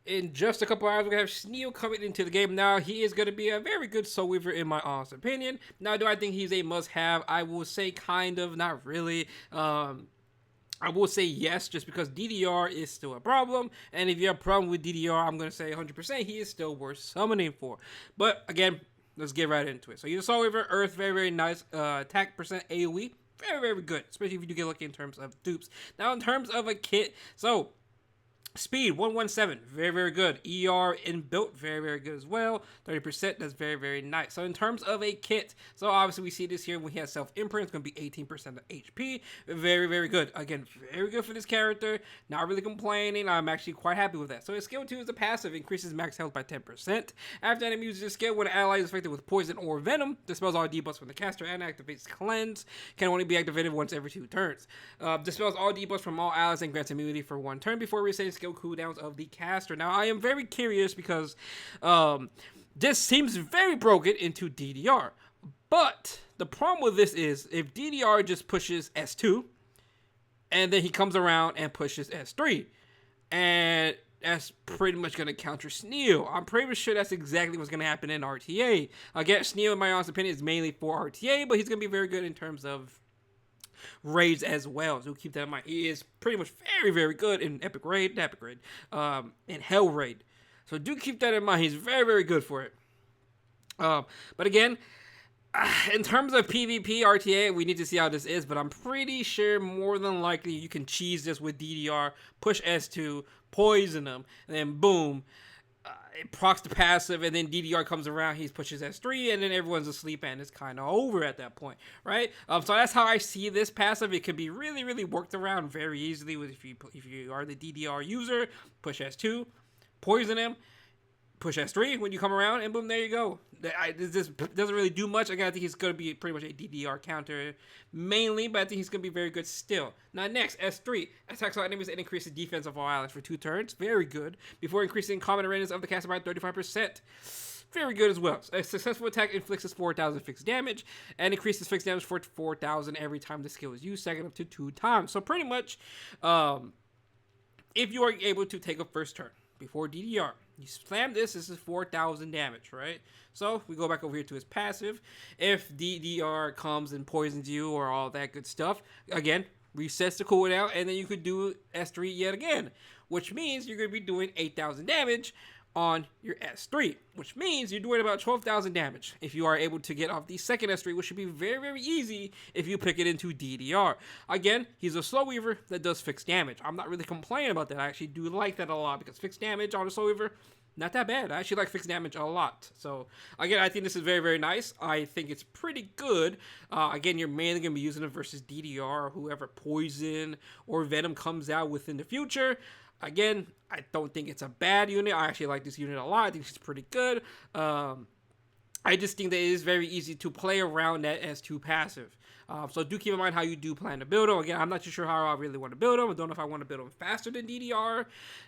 in just a couple hours, we're going to have SCHNIEL coming into the game. Now, he is going to be a very good Soul Weaver, in my honest opinion. Now, do I think he's a must-have? I will say kind of, not really. I will say yes, just because DDR is still a problem. And if you have a problem with DDR, I'm going to say 100% he is still worth summoning for. But again, let's get right into it. So, you're Soul Weaver, Earth, very, very nice. Attack percent AoE, very, very good, especially if you do get lucky in terms of dupes. Now, in terms of a kit, so speed 117, very, very good. ER inbuilt, very, very good as well. 30%, that's very, very nice. So in terms of a kit, so obviously we see this here when he has self imprint, it's going to be 18% of HP. Very, very good. Again, very good for this character. Not really complaining. I'm actually quite happy with that. So his skill 2 is a passive, increases max health by 10%. After enemy uses this skill, when an ally is affected with poison or venom, dispels all debuffs from the caster and activates cleanse. Can only be activated once every 2 turns. Dispels all debuffs from all allies and grants immunity for 1 turn before resetting skill cooldowns of the caster. Now, I am very curious because this seems very broken into DDR. But the problem with this is if DDR just pushes S2 and then he comes around and pushes S3, and that's pretty much going to counter SCHNIEL. I'm pretty sure that's exactly what's going to happen in RTA. Again, SCHNIEL, in my honest opinion, is mainly for RTA, but he's going to be very good in terms of raids as well. So keep that in mind. He is pretty much very, very good in in Hell Raid. So do keep that in mind. He's very, very good for it. But again, in terms of PvP RTA, we need to see how this is, but I'm pretty sure more than likely you can cheese this with DDR, push S2, poison them, and then boom, it procs the passive, and then DDR comes around, he pushes S3, and then everyone's asleep, and it's kind of over at that point, right? So that's how I see this passive. It can be really, really worked around very easily with if you are the DDR user, push S2, poison him, push S3 when you come around, and boom, there you go. This doesn't really do much. Again, I think he's going to be pretty much a DDR counter mainly, but I think he's going to be very good still. Now, next, S3. Attacks all enemies and increases defense of all allies for 2 turns. Very good. Before increasing combat awareness of the caster by 35%. Very good as well. A successful attack inflicts 4,000 fixed damage and increases fixed damage for 4,000 every time the skill is used, second up to 2 times. So pretty much, if you are able to take a first turn before DDR, you slam this is 4,000 damage, right? So we go back over here to his passive. If DDR comes and poisons you or all that good stuff, again, resets the cooldown, and then you could do S3 yet again, which means you're going to be doing 8,000 damage on your S3, which means you're doing about 12,000 damage if you are able to get off the second S3, which should be very, very easy if you pick it into DDR. Again, he's a Soul Weaver that does fixed damage. I'm not really complaining about that. I actually do like that a lot because fixed damage on a Soul Weaver, not that bad. I actually like fixed damage a lot. So, again, I think this is very, very nice. I think it's pretty good. Again, you're mainly going to be using it versus DDR or whoever Poison or Venom comes out within the future. Again, I don't think it's a bad unit. I actually like this unit a lot. I think she's pretty good. I just think that it is very easy to play around that S2 passive. So do keep in mind how you do plan to build them. Again, I'm not too sure how I really want to build them. I don't know if I want to build them faster than DDR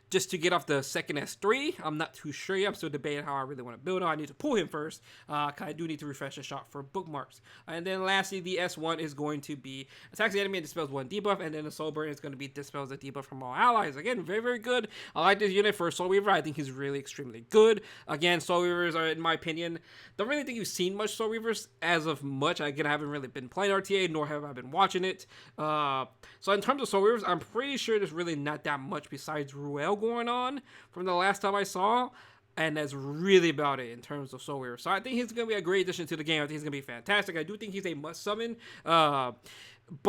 just to get off the second S3. I'm not too sure yet. I'm still debating how I really want to build him. I need to pull him first. Cause I do need to refresh the shop for bookmarks. And then lastly, the S1 is going to be attacks the enemy and dispels 1 debuff. And then the Soul Burn is going to be dispels the debuff from all allies. Again, very, very good. I like this unit for Soul Weaver. I think he's really extremely good. Again, Soul Weavers are, in my opinion, don't really think you've seen much Soul Weavers as of much. Again, I haven't really been playing RTA, nor have I been watching it. So in terms of Soul Weavers, I'm pretty sure there's really not that much besides Ruel going on from the last time I saw. And that's really about it in terms of Soul Weaver. So I think he's going to be a great addition to the game. I think he's going to be fantastic. I do think he's a must summon. But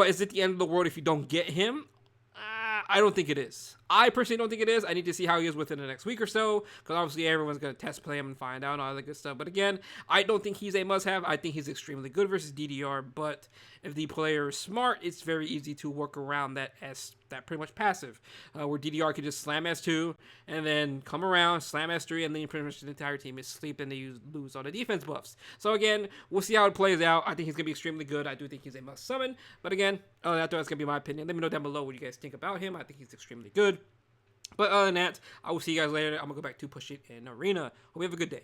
is it the end of the world if you don't get him? I don't think it is. I personally don't think it is. I need to see how he is within the next week or so, because obviously everyone's going to test play him and find out and all that good stuff. But again, I don't think he's a must-have. I think he's extremely good versus DDR, but if the player is smart, it's very easy to work around that pretty much passive, where DDR can just slam S2 and then come around, slam S3, and then pretty much the entire team is asleep and they lose all the defense buffs. So again, we'll see how it plays out. I think he's going to be extremely good. I do think he's a must-summon, but again, that's going to be my opinion. Let me know down below what you guys think about him. I think he's extremely good. But other than that, I will see you guys later. I'm going to go back to push it in Arena. Hope you have a good day.